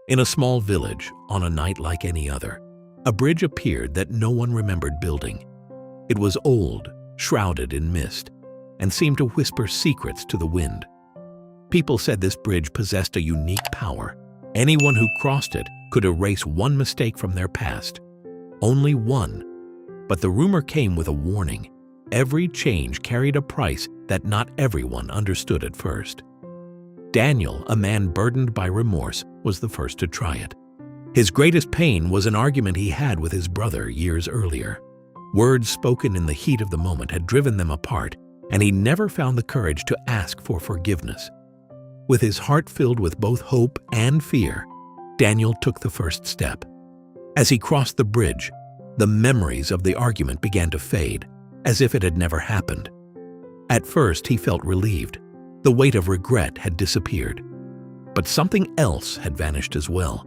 In a small village, on a night like any other, a bridge appeared that no one remembered building. It was old, shrouded in mist, and seemed to whisper secrets to the wind. People said this bridge possessed a unique power. Anyone who crossed it could erase one mistake from their past. Only one. But the rumor came with a warning. Every change carried a price that not everyone understood at first. Daniel, a man burdened by remorse, was the first to try it. His greatest pain was an argument he had with his brother years earlier. Words spoken in the heat of the moment had driven them apart, and he never found the courage to ask for forgiveness. With his heart filled with both hope and fear, Daniel took the first step. As he crossed the bridge, the memories of the argument began to fade, as if it had never happened. At first, he felt relieved. The weight of regret had disappeared. But something else had vanished as well.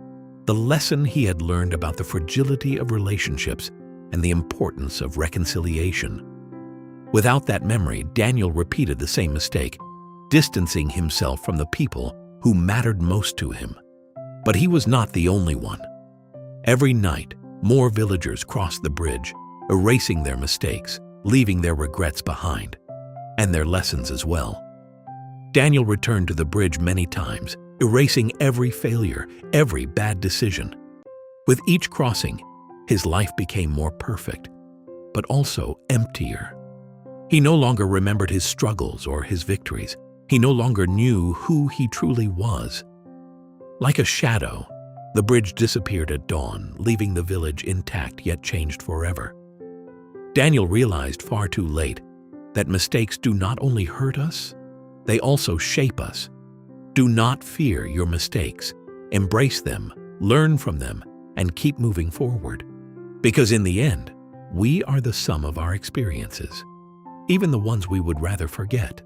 The lesson he had learned about the fragility of relationships and the importance of reconciliation. Without that memory, Daniel repeated the same mistake, distancing himself from the people who mattered most to him. But he was not the only one. Every night, more villagers crossed the bridge, erasing their mistakes, leaving their regrets behind, and their lessons as well. Daniel returned to the bridge many times, erasing every failure, every bad decision. With each crossing, his life became more perfect, but also emptier. He no longer remembered his struggles or his victories. He no longer knew who he truly was. Like a shadow, the bridge disappeared at dawn, leaving the village intact yet changed forever. Daniel realized far too late that mistakes do not only hurt us, they also shape us. Do not fear your mistakes. Embrace them, learn from them, and keep moving forward. Because in the end, we are the sum of our experiences, even the ones we would rather forget.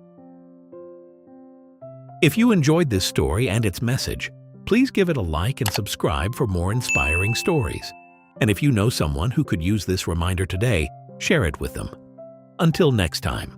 If you enjoyed this story and its message, please give it a like and subscribe for more inspiring stories. And if you know someone who could use this reminder today, share it with them. Until next time.